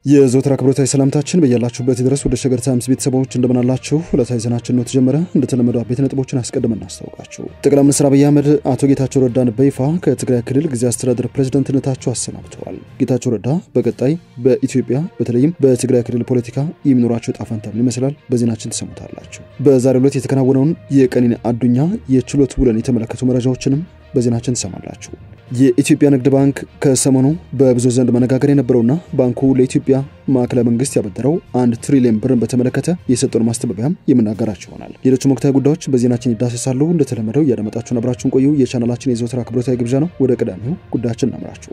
የዘወትር አክብሮታዊ ሰላምታችን በእያላችሁበት ድረስ ወደ ሸገር ታይምስ ቤተሰቦች እንደምናላችሁ ሁለታዊ ዜናችን ነው ተጀመረ። እንደተለመደው አበይት ነጥቦችን አስቀድመን እናስተዋውቃችሁ። ጠቅላይ ሚኒስትር አብይ አህመድ አቶ ጌታቸው ረዳን በይፋ ከትግራይ ክልል ጊዜያዊ አስተዳደር ፕሬዝዳንትነታቸው አሰናብተዋል። ጌታቸው ረዳ በቀጣይ በኢትዮጵያ በተለይም በትግራይ ክልል ፖለቲካ የሚኖራቸው ዕጣ ፈንታ ምን ይመስላል በዜናችን ተሰሙታላችሁ። በዛሬው ዕለት የተከናወነውን የቀነኒ አዱኛ የችሎት ውለን የተመለከቱ መረጃዎችንም በዜናችን ተሰማላችሁ። የኢትዮጵያ ንግድ ባንክ ከሰሞኑ በብዙ ዘንድ መነጋገር የነበረውና ባንኩ ለኢትዮጵያ ማዕከላዊ መንግስት ያበደረው 1 ትሪሊዮን ብርን በተመለከተ የሰጠውን ማስተባበያም የምናገራችሁ ይሆናል። ሌሎች ወቅታዊ ጉዳዮች በዜናችን ይዳሰሳሉ። እንደተለመደው ያደመጣችሁን አብራችሁን ቆዩ። የቻናላችን የዘወትር አክብሮታዊ ግብዣ ነው። ወደ ቀዳሚው ጉዳያችን እናምራችሁ።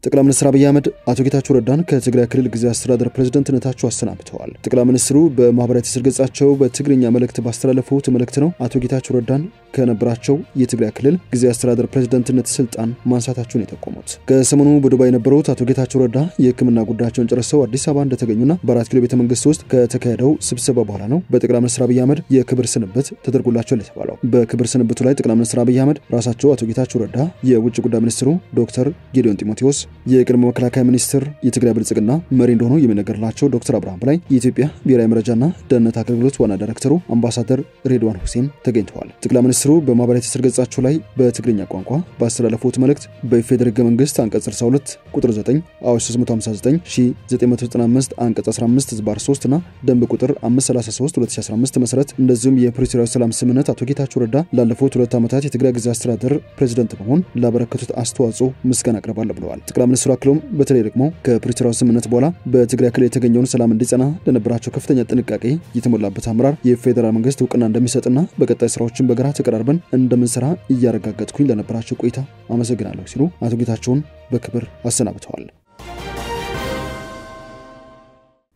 ጠቅላይ ሚኒስትር አብይ አህመድ አቶ ጌታቸው ረዳን ከትግራይ ክልል ጊዜያዊ አስተዳደር ፕሬዝዳንትነታቸው አሰናብተዋል። ጠቅላይ ሚኒስትሩ በማህበራዊ ትስስር ገጻቸው በትግርኛ መልእክት ባስተላለፉት መልእክት ነው አቶ ጌታቸው ረዳን ከነበራቸው የትግራይ ክልል ጊዜያዊ አስተዳደር ፕሬዝዳንትነት ስልጣን ማንሳታቸውን የጠቆሙት። ከሰሞኑ በዱባይ የነበሩት አቶ ጌታቸው ረዳ የሕክምና ጉዳያቸውን ጨርሰው አዲስ አበባ እንደተገኙና በ4 ኪሎ ቤተ መንግስት ውስጥ ከተካሄደው ስብሰባ በኋላ ነው በጠቅላይ ሚኒስትር አብይ አህመድ የክብር ስንብት ተደርጎላቸዋል የተባለው። በክብር ስንብቱ ላይ ጠቅላይ ሚኒስትር አብይ አህመድ ራሳቸው አቶ ጌታቸው ረዳ፣ የውጭ ጉዳይ ሚኒስትሩ ዶክተር ጌዲዮን ጢሞቴዎስ፣ የቀድሞ መከላከያ ሚኒስትር የትግራይ ብልጽግና መሪ እንደሆኑ የሚነገርላቸው ዶክተር አብርሃም በላይ፣ የኢትዮጵያ ብሔራዊ መረጃና ደህንነት አገልግሎት ዋና ዳይሬክተሩ አምባሳደር ሬድዋን ሁሴን ተገኝተዋል። ጠቅላይ ሚኒስትሩ በማህበራዊ ትስስር ገጻቸው ላይ በትግርኛ ቋንቋ ባስተላለፉት መልእክት በፌደራል ሕገ መንግስት አንቀጽ 62 ቁጥር 9 አዋጅ 359/1995 አንቀጽ 15/3 እና ደንብ ቁጥር 533/2015 መሰረት እንደዚሁም የፕሪቶሪያ ሰላም ስምምነት አቶ ጌታቸው ረዳ ላለፉት 2 ዓመታት የትግራይ ጊዜያዊ አስተዳደር ፕሬዝዳንት በመሆን ላበረከቱት አስተዋጽኦ ምስጋና አቅርባለሁ ብለዋል። ጠቅላይ ሚኒስትሩ አክለውም በተለይ ደግሞ ከፕሪቶሪያ ስምምነት በኋላ በትግራይ ክልል የተገኘውን ሰላም እንዲጸና ለነበራቸው ከፍተኛ ጥንቃቄ የተሞላበት አመራር የፌደራል መንግስት እውቅና እንደሚሰጥና በቀጣይ ስራዎችን በጋራ ተቀራርበን እንደምንሰራ እያረጋገጥኩኝ ለነበራቸው ቆይታ አመሰግናለሁ ሲሉ አቶ ጌታቸውን በክብር አሰናብተዋል።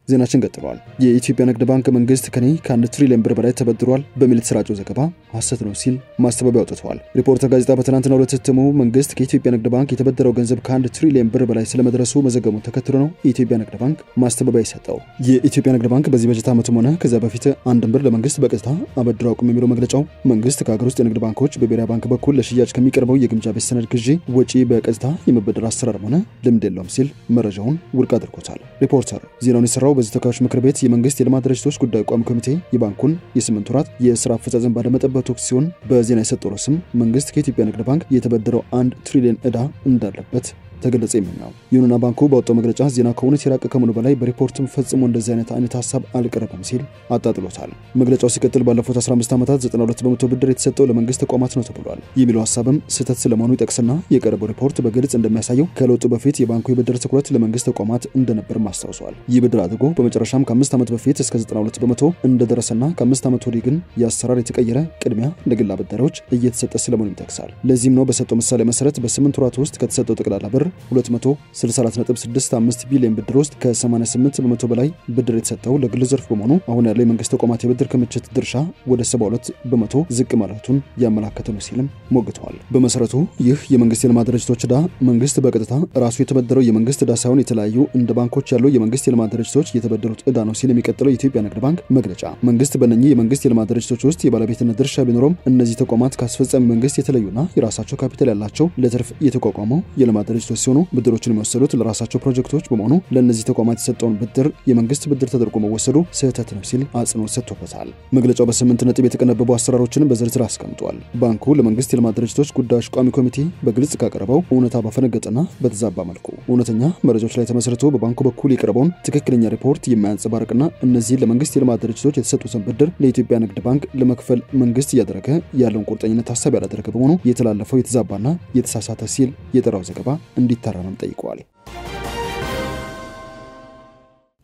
ዜናችን ቀጥሏል። የኢትዮጵያ ንግድ ባንክ መንግስት ከኔ ከ1 ትሪሊዮን ብር በላይ ተበድሯል በሚል የተሰራጨው ዘገባ ሐሰት ነው ሲል ማስተባበያ አውጥቷል። ሪፖርተር ጋዜጣ በትናንትናው ዕለት እትሙ መንግስት ከኢትዮጵያ ንግድ ባንክ የተበደረው ገንዘብ ከ1 ትሪሊዮን ብር በላይ ስለመድረሱ መዘገቡን ተከትሎ ነው የኢትዮጵያ ንግድ ባንክ ማስተባበያ የሰጠው። የኢትዮጵያ ንግድ ባንክ በዚህ በጀት ዓመቱም ሆነ ከዛ በፊት 1 ብር ለመንግስት በቀጥታ አበድሮ አቁም የሚለው መግለጫው መንግስት ከሀገር ውስጥ የንግድ ባንኮች በብሔራዊ ባንክ በኩል ለሽያጭ ከሚቀርበው የግምጃ ቤት ሰነድ ግዢ ወጪ በቀጥታ የመበደር አሰራር ሆነ ልምድ የለውም ሲል መረጃውን ውድቅ አድርጎታል። ሪፖርተር ዜናውን የሰራው በዚህ ተወካዮች ምክር ቤት የመንግስት የልማት ድርጅቶች ጉዳይ ቋሚ ኮሚቴ የባንኩን የ8 ወራት የሥራ አፈጻጸም ባደመጠበት ወቅት ሲሆን በዜና የሰጠው ርዕስም መንግስት ከኢትዮጵያ ንግድ ባንክ የተበደረው 1 ትሪሊዮን ዕዳ እንዳለበት ተገለጸ የሚለው። ይሁንና ባንኩ ባወጣው መግለጫ ዜና ከእውነት የራቀ ከመሆኑ በላይ በሪፖርትም ፈጽሞ እንደዚህ አይነት ሐሳብ አልቀረበም ሲል አጣጥሎታል። መግለጫው ሲቀጥል ባለፉት 15 ዓመታት 92% ብድር የተሰጠው ለመንግስት ተቋማት ነው ተብሏል የሚለው ሐሳብም ስህተት ስለመሆኑ ይጠቅስና የቀረበው ሪፖርት በግልጽ እንደሚያሳየው ከለውጡ በፊት የባንኩ የብድር ትኩረት ለመንግስት ተቋማት እንደነበር ማስታወሷል። ይህ ብድር አድርጎ በመጨረሻም ከ5 ዓመት በፊት እስከ 92% እንደደረሰና ከ5 ዓመት ወዲህ ግን የአሰራር የተቀየረ ቅድሚያ ለግል አበዳሪዎች እየተሰጠ ስለመሆኑ ይጠቅሳል። ለዚህም ነው በሰጠው ምሳሌ መሰረት በ8 ወራት ውስጥ ከተሰጠው ጠቅላላ ብር 264.65 ቢሊዮን ብድር ውስጥ ከ88% በላይ ብድር የተሰጠው ለግል ዘርፍ በመሆኑ አሁን ያለው የመንግስት ተቋማት የብድር ክምችት ድርሻ ወደ 72% ዝቅ ማለቱን ያመላከተ ነው ሲልም ሞግተዋል። በመሰረቱ ይህ የመንግስት የልማት ድርጅቶች ዕዳ መንግስት በቀጥታ ራሱ የተበደረው የመንግስት ዕዳ ሳይሆን የተለያዩ እንደ ባንኮች ያለው የመንግስት የልማት ድርጅቶች የተበደሩት ዕዳ ነው ሲል የሚቀጥለው የኢትዮጵያ ንግድ ባንክ መግለጫ መንግስት በእነኚህ የመንግስት የልማት ድርጅቶች ውስጥ የባለቤትነት ድርሻ ቢኖርም እነዚህ ተቋማት ካስፈጻሚ መንግስት የተለዩና የራሳቸው ካፒታል ያላቸው ለትርፍ የተቋቋመው የልማት ድርጅቶች ሲሆኑ ብድሮችን የሚወሰዱት ለራሳቸው ፕሮጀክቶች በመሆኑ ለነዚህ ተቋማት የሰጠውን ብድር የመንግስት ብድር ተደርጎ መወሰዱ ስህተት ነው ሲል አጽንኦት ሰጥቶበታል። መግለጫው በ8 ነጥብ የተቀነበቡ አሰራሮችን በዝርዝር አስቀምጧል። ባንኩ ለመንግስት የልማት ድርጅቶች ጉዳዮች ቋሚ ኮሚቴ በግልጽ ካቀረበው እውነታ ባፈነገጠና በተዛባ መልኩ እውነተኛ መረጃዎች ላይ ተመስርቶ በባንኩ በኩል የቀረበውን ትክክለኛ ሪፖርት የማያንጸባርቅና እነዚህ ለመንግስት የልማት ድርጅቶች የተሰጡትን ብድር ለኢትዮጵያ ንግድ ባንክ ለመክፈል መንግስት እያደረገ ያለውን ቁርጠኝነት ታሳቢ ያላደረገ በመሆኑ የተላለፈው የተዛባና የተሳሳተ ሲል የጠራው ዘገባ እንዲታረም ጠይቋል።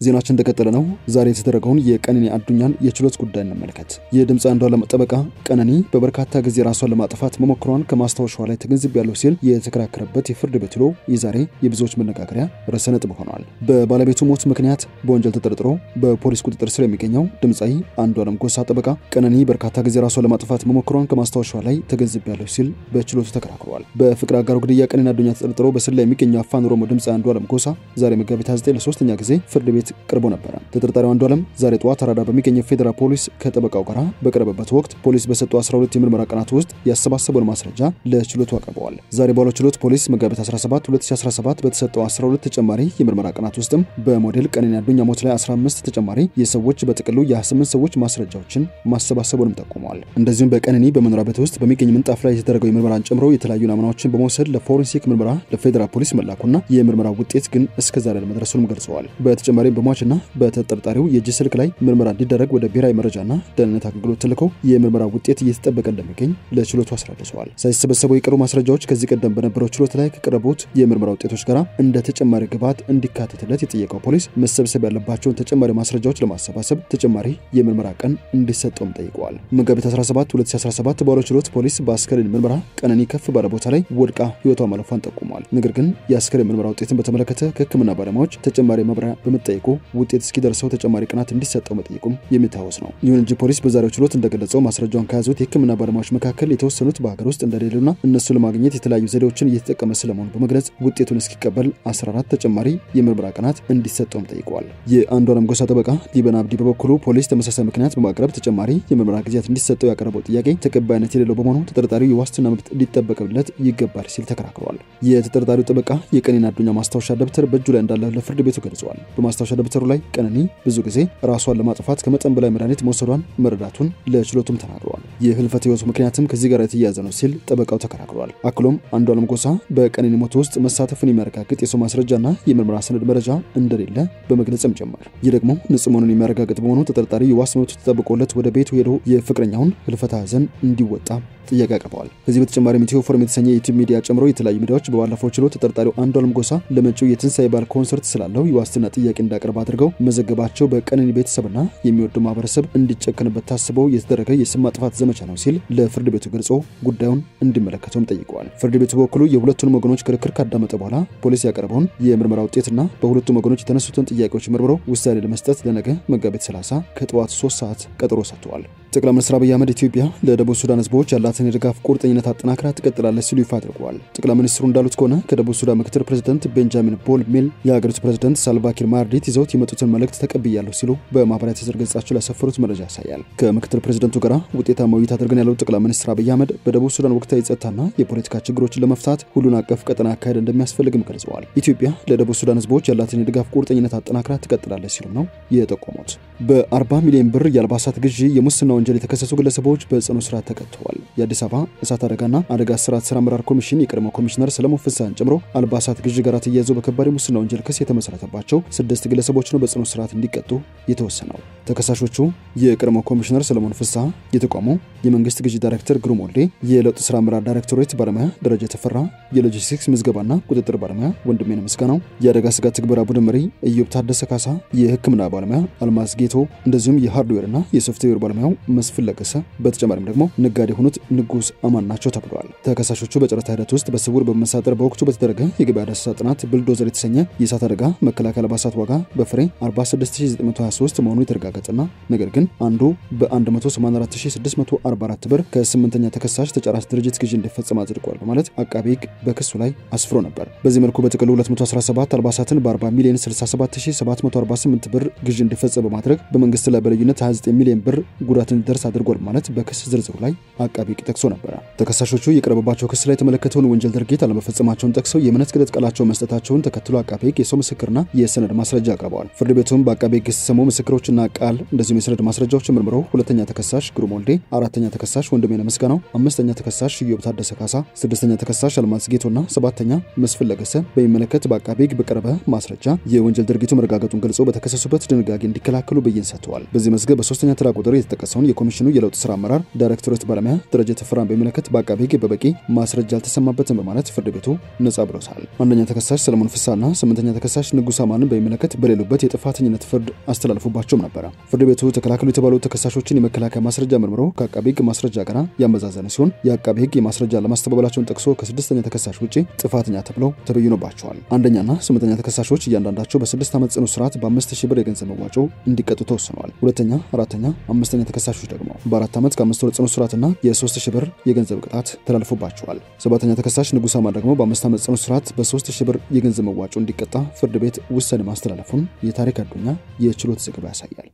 ዜናችን እንደቀጠለ ነው። ዛሬ የተደረገውን የቀነኒ አዱኛን የችሎት ጉዳይ እንመልከት። የድምጽ አንዷለም ጠበቃ ቀነኒ በበርካታ ጊዜ ራሷን ለማጥፋት መሞከሯን ከማስታወሻዋ ላይ ተገንዝቤያለሁ ሲል የተከራከረበት የፍርድ ቤት ውሎ የዛሬ የብዙዎች መነጋገሪያ ርዕሰ ነጥብ ሆኗል። በባለቤቱ ሞት ምክንያት በወንጀል ተጠርጥሮ በፖሊስ ቁጥጥር ስር የሚገኘው ድምጻዊ አንዱዓለም ጎሳ ጠበቃ ቀነኒ በርካታ ጊዜ ራሷን ለማጥፋት መሞከሯን ከማስታወሻዋ ላይ ተገንዝቤያለሁ ሲል በችሎቱ ተከራክሯል። በፍቅር አጋሩ ግድያ ቀነኒ አዱኛ ተጠርጥሮ በስር ላይ የሚገኘው አፋን ኦሮሞ ድምጻዊ አንዱዓለም ጎሳ ዛሬ መጋቢት 29 ለሶስተኛ ጊዜ ፍርድ ቤት ቀርቦ ነበር። ተጠርጣሪው አንዱዓለም ዛሬ ጠዋት አራዳ በሚገኘው ፌደራል ፖሊስ ከጠበቃው ጋር በቀረበበት ወቅት ፖሊስ በሰጠው 12 የምርመራ ቀናት ውስጥ ያሰባሰበውን ማስረጃ ለችሎቱ አቀርበዋል። ዛሬ ባለው ችሎት ፖሊስ መጋቢት 17 2017 በተሰጠው 12 ተጨማሪ የምርመራ ቀናት ውስጥም በሞዴል ቀነኒ አዱኛ ሞት ላይ 15 ተጨማሪ የሰዎች በጥቅሉ የ28 ሰዎች ማስረጃዎችን ማሰባሰቡንም ጠቁመዋል። እንደዚሁም በቀነኒ በመኖሪያ ቤት ውስጥ በሚገኝ ምንጣፍ ላይ የተደረገው የምርመራን ጨምሮ የተለያዩ ናሙናዎችን በመውሰድ ለፎረንሲክ ምርመራ ለፌደራል ፖሊስ መላኩና የምርመራ ውጤት ግን እስከዛሬ ለመድረሱንም ገልጸዋል። በተጨማሪም በሟችና በተጠርጣሪው የእጅ ስልክ ላይ ምርመራ እንዲደረግ ወደ ብሔራዊ መረጃና ደህንነት አገልግሎት ተልኮ የምርመራ ውጤት እየተጠበቀ እንደሚገኝ ለችሎቱ አስረድተዋል። ሳይሰበሰቡ የቀሩ ማስረጃዎች ከዚህ ቀደም በነበረው ችሎት ላይ ከቀረቡት የምርመራ ውጤቶች ጋር እንደ ተጨማሪ ግብዓት እንዲካተትለት የጠየቀው ፖሊስ መሰብሰብ ያለባቸውን ተጨማሪ ማስረጃዎች ለማሰባሰብ ተጨማሪ የምርመራ ቀን እንዲሰጠውም ጠይቀዋል። መጋቢት 17 2017 ባለው ችሎት ፖሊስ በአስከሬን ምርመራ ቀነኒ ከፍ ባለ ቦታ ላይ ወድቃ ህይወቷ ማለፏን ጠቁሟል። ነገር ግን የአስከሬን ምርመራ ውጤትን በተመለከተ ከህክምና ባለሙያዎች ተጨማሪ ማብራሪያ በመጠየቁ ውጤት እስኪደርሰው ተጨማሪ ቀናት እንዲሰጠው መጠየቁም የሚታወስ ነው። ይሁን እንጂ ፖሊስ በዛሬው ችሎት እንደገለጸው ማስረጃውን ከያዙት የህክምና ባለሙያዎች መካከል የተወሰኑት በሀገር ውስጥ እንደሌሉና እነሱ ለማግኘት የተለያዩ ዘዴዎችን እየተጠቀመ ስለመሆኑ በመግለጽ ውጤቱን እስኪቀበል 14 ተጨማሪ የምርመራ ቀናት እንዲሰጠውም ጠይቀዋል። የአንዱዓለም ጎሳ ጠበቃ ሊበን አብዲ በበኩሉ ፖሊስ ተመሳሳይ ምክንያት በማቅረብ ተጨማሪ የምርመራ ጊዜያት እንዲሰጠው ያቀረበው ጥያቄ ተቀባይነት የሌለው በመሆኑ ተጠርጣሪው የዋስትና መብት ሊጠበቅለት ይገባል ሲል ተከራክሯል። የተጠርጣሪው ጠበቃ የቀነኒ አዱኛ ማስታወሻ ደብተር በእጁ ላይ እንዳለ ለፍርድ ቤቱ ገልጸዋል። በማስታወሻ ደብተሩ ላይ ቀነኒ ብዙ ጊዜ ራሷን ለማጥፋት ከመጠን በላይ መድኃኒት መውሰዷን መረዳቱን ለችሎቱም ተናግረዋል። የህልፈተ ህይወቱ ምክንያትም ከዚህ ጋር የተያያዘ ነው ሲል ጠበቃው ተከራክሯል። አክሎም አንዱዓለም ጎሳ በቀነኒ ሞት ውስጥ መሳተፍን የሚያረጋግጥ የሰው ማስረጃና የምርመራ ሰነድ መረጃ እንደሌለ በመግለጽም ጀመር። ይህ ደግሞ ንጹህ መሆኑን የሚያረጋግጥ በመሆኑ ተጠርጣሪ የዋስ መብቱ ተጠብቆለት ወደ ቤቱ ሄዶ የፍቅረኛውን ህልፈተ ሐዘን እንዲወጣ ጥያቄ አቅርበዋል። ከዚህ በተጨማሪም ኢትዮ ፎረም የተሰኘ የዩቲዩብ ሚዲያ ጨምሮ የተለያዩ ሚዲያዎች በባለፈው ችሎት ተጠርጣሪው አንዱዓለም ጎሳ ለመጪው የትንሳኤ በዓል ኮንሰርት ስላለው የዋስትና ጥያቄ እንዳቀርብ አድርገው መዘገባቸው በቀነኒ ቤተሰብና የሚወዱ ማህበረሰብ እንዲጨከንበት ታስበው የተደረገ የስም ማጥፋት ዘመቻ ነው ሲል ለፍርድ ቤቱ ገልጾ ጉዳዩን እንዲመለከተውም ጠይቀዋል። ፍርድ ቤቱ በኩሉ የሁለቱንም ወገኖች ክርክር ካዳመጠ በኋላ ፖሊስ ያቀረበውን የምርመራ ውጤትና በሁለቱም ወገኖች የተነሱትን ጥያቄዎች መርምሮ ውሳኔ ለመስጠት ለነገ መጋቢት 30 ከጠዋት 3 ሰዓት ቀጠሮ ሰጥቷል። ጠቅላይ ሚኒስትር አብይ አህመድ ኢትዮጵያ ለደቡብ ሱዳን ህዝቦች ያላትን የድጋፍ ቁርጠኝነት አጠናክራ ትቀጥላለች ሲሉ ይፋ አድርገዋል። ጠቅላይ ሚኒስትሩ እንዳሉት ከሆነ ከደቡብ ሱዳን ምክትል ፕሬዝዳንት ቤንጃሚን ቦል ሚል የሀገሪቱ ፕሬዝዳንት ሳልቫኪር ማርዲት ይዘውት የመጡትን መልእክት ተቀብያለሁ ሲሉ በማህበራዊ ትስስር ገጻቸው ላይ ያሰፈሩት መረጃ ያሳያል። ከምክትል ፕሬዝዳንቱ ጋር ውጤታማ ውይይት አድርገን ያለው ጠቅላይ ሚኒስትር አብይ አህመድ በደቡብ ሱዳን ወቅታዊ የጸጥታና የፖለቲካ ችግሮችን ለመፍታት ሁሉን አቀፍ ቀጠና አካሄድ እንደሚያስፈልግም ገልጸዋል። ኢትዮጵያ ለደቡብ ሱዳን ህዝቦች ያላትን የድጋፍ ቁርጠኝነት አጠናክራ ትቀጥላለች ሲሉ ነው የጠቆሙት። በ40 ሚሊዮን ብር የአልባሳት ግዢ የሙስና ወንጀል የተከሰሱ ግለሰቦች በጽኑ እስራት ተቀጥተዋል። የአዲስ አበባ እሳት አደጋና አደጋ ስርዓት ስራ አመራር ኮሚሽን የቀድሞ ኮሚሽነር ሰለሞን ፍስሐን ጨምሮ አልባሳት ግዢ ጋር ተያይዞ በከባድ ሙስና ወንጀል ክስ የተመሰረተባቸው 6 ግለሰቦች ነው በጽኑ እስራት እንዲቀጡ የተወሰነው። ተከሳሾቹ የቀድሞ ኮሚሽነር ሰለሞን ፍስሐ፣ የተቋሙ የመንግስት ግዢ ዳይሬክተር ግሩም ወልዴ፣ የለውጥ ስራ አመራር ዳይሬክቶሬት ባለሙያ ደረጃ ተፈራ፣ የሎጂስቲክስ ምዝገባና ቁጥጥር ባለሙያ ወንድሜነ ምስጋናው፣ የአደጋ ስጋት ትግበራ ቡድን መሪ ኢዮብ ታደሰ ካሳ፣ የህክምና ባለሙያ አልማዝ ጌቶ፣ እንደዚሁም የሃርድዌርና የሶፍትዌር ባለሙያው መስፍን ለገሰ፣ በተጨማሪም ደግሞ ነጋዴ የሆኑት ንጉስ አማን ናቸው ተብለዋል። ተከሳሾቹ በጨረታ ሂደት ውስጥ በስውር በመሳተር በወቅቱ በተደረገ የገበያ ዳሰሳ ጥናት ብልዶዘር የተሰኘ የእሳት አደጋ መከላከያ አልባሳት ዋጋ በፍሬ 46923 መሆኑ የተረጋገጠና ነገር ግን አንዱ በ184644 ብር ከ8ኛ ተከሳሽ ተጫራች ድርጅት ግዢ እንዲፈጸም አጽድቋል በማለት አቃቤ ሕግ በክሱ ላይ አስፍሮ ነበር። በዚህ መልኩ በጥቅሉ 217 አልባሳትን በ40 ሚሊዮን 67748 ብር ግዢ እንዲፈጸም በማድረግ በመንግስት ላይ በልዩነት 29 ሚሊዮን ብር ጉዳት እንዲደርስ አድርጓል ማለት በክስ ዝርዝሩ ላይ አቃቤ ሕግ ጠቅሶ ነበር። ተከሳሾቹ የቀረበባቸው ክስ ላይ የተመለከተውን ወንጀል ድርጊት አለመፈጸማቸውን ጠቅሰው የእምነት ክህደት ቃላቸውን መስጠታቸውን ተከትሎ አቃቤ ሕግ የሰው ምስክርና የሰነድ ማስረጃ አቅርበዋል። ፍርድ ቤቱም በአቃቤ ሕግ የተሰሙ ምስክሮችና ቃል እንደዚሁም የሰነድ ማስረጃዎችን መርምሮ ሁለተኛ ተከሳሽ ግሩም ወልዴ፣ አራተኛ ተከሳሽ ወንድሜነ ምስጋናው፣ አምስተኛ ተከሳሽ ኢዮብ ታደሰ ካሳ፣ ስድስተኛ ተከሳሽ አልማዝ ጌቶና ሰባተኛ መስፍን ለገሰ በሚመለከት በአቃቤ ሕግ በቀረበ ማስረጃ የወንጀል ድርጊቱ መረጋገጡን ገልጾ በተከሰሱበት ድንጋጌ እንዲከላከሉ ብይን ሰጥተዋል። በዚህ መዝገብ በሶስተኛ ተራ ቁጥር የተጠቀሰውን የኮሚሽኑ የለውጥ ስራ አመራር ዳይሬክተሮች ባለሙያ ደረጃ ተፈራን በሚመለከት በአቃቤ ሕግ በበቂ ማስረጃ አልተሰማበትም በማለት ፍርድ ቤቱ ነጻ ብሎታል። አንደኛ ተከሳሽ ሰለሞን ፍሳና ስምንተኛ ተከሳሽ ንጉስ አማንን በሚመለከት በሌሉበት የጥፋተኝነት ፍርድ አስተላልፎባቸውም ነበር። ፍርድ ቤቱ ተከላካዩ የተባሉ ተከሳሾችን የመከላከያ ማስረጃ መርምሮ ከአቃቤ ሕግ ማስረጃ ጋር ያመዛዘነ ሲሆን የአቃቤ ሕግ የማስረጃ ለማስተባበላቸውን ጠቅሶ ከስድስተኛ ተከሳሽ ውጪ ጥፋተኛ ተብለው ተበይኖባቸዋል። አንደኛና ስምንተኛ ተከሳሾች እያንዳንዳቸው በ6 ዓመት ጽኑ እስራት በ5000 ብር የገንዘብ መዋጮ እንዲቀጡ ተወስኗል። ሁለተኛ፣ አራተኛ፣ አምስተኛ ተከሳሾች ደግሞ በ4 ዓመት ከ5 ወር ጽኑ እስራትና የ3000 ብር የገንዘብ ቅጣት ተላልፎባቸዋል። ሰባተኛ ተከሳሽ ንጉስ አማን ደግሞ በ5 ዓመት ጽኑ እስራት በ3000 ብር የገንዘብ መዋጮ እንዲቀጣ ፍርድ ቤት ውሳኔ ማስተላለፉን የታሪክ አዱኛ የችሎት ዘገባ ያሳያል።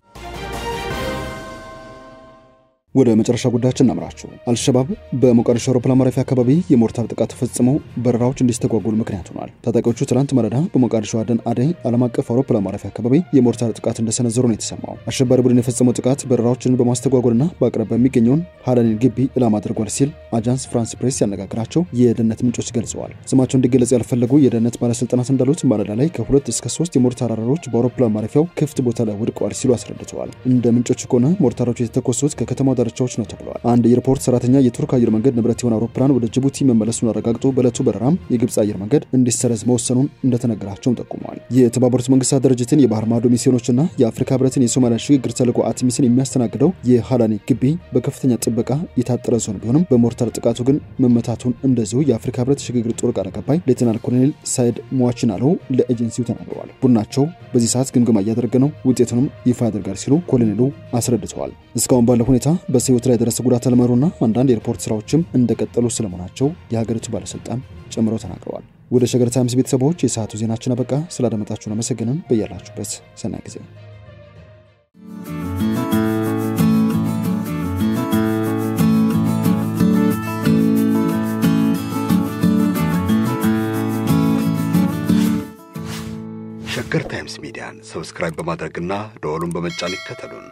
ወደ መጨረሻ ጉዳያችን እናምራችሁ። አልሸባብ በሞቃዲሾ አውሮፕላን ማረፊያ አካባቢ የሞርታር ጥቃት ፈጽሞ በረራዎች እንዲስተጓጎሉ ምክንያት ሆኗል። ታጣቂዎቹ ትናንት ማለዳ በሞቃዲሾ አደን አደይ ዓለም አቀፍ አውሮፕላን ማረፊያ አካባቢ የሞርታር ጥቃት እንደሰነዘሩ ነው የተሰማው። አሸባሪ ቡድን የፈጸመው ጥቃት በረራዎችን በማስተጓጎልና በአቅራቢያ የሚገኘውን ሃላኒን ግቢ ኢላማ አድርጓል ሲል አጃንስ ፍራንስ ፕሬስ ያነጋገራቸው የደህንነት ምንጮች ገልጸዋል። ስማቸው እንዲገለጽ ያልፈለጉ የደህንነት ባለስልጣናት እንዳሉት ማለዳ ላይ ከ2 እስከ 3 የሞርታር አረሮች በአውሮፕላን ማረፊያው ክፍት ቦታ ላይ ወድቀዋል ሲሉ አስረድተዋል። እንደ ምንጮች ከሆነ ሞርታሮቹ የተተኮሱት ከከተማው ዳርቻዎች ነው ተብሏል። አንድ የሪፖርት ሰራተኛ የቱርክ አየር መንገድ ንብረት የሆነ አውሮፕላን ወደ ጅቡቲ መመለሱን አረጋግጦ በለቱ በረራም የግብጽ አየር መንገድ እንዲሰረዝ መወሰኑን እንደተነገራቸው ጠቁመዋል። የተባበሩት መንግስታት ድርጅትን የባህር ማዶ ሚስዮኖችና የአፍሪካ ህብረትን የሶማሊያ ሽግግር ተልዕኮ አትሚስን የሚያስተናግደው የሃላኒ ግቢ በከፍተኛ ጥበቃ የታጠረ ዞን ቢሆንም በሞርታር ጥቃቱ ግን መመታቱን እንደዚሁ የአፍሪካ ህብረት ሽግግር ጦር ቃል አቀባይ ሌተናል ኮሎኔል ሳይድ ሟችናሎ ለኤጀንሲው ተናግረዋል። ቡድናቸው በዚህ ሰዓት ግምገማ እያደረገ ነው፣ ውጤቱንም ይፋ ያደርጋል ሲሉ ኮሎኔሉ አስረድተዋል። እስካሁን ባለው ሁኔታ በሰው ላይ ደረሰ ጉዳት አለመኖሩና አንዳንድ የሪፖርት ስራዎችም እንደቀጠሉ ስለመሆናቸው የሀገሪቱ ባለስልጣን ጨምረው ተናግረዋል። ወደ ሸገር ታይምስ ቤተሰቦች የሰዓቱ ዜናችን አበቃ። ስላደመጣችሁን አመሰግነን። በያላችሁበት ሰናይ ጊዜ። ሸገር ታይምስ ሚዲያን ሰብስክራይብ በማድረግና ደወሉን በመጫን ይከተሉን።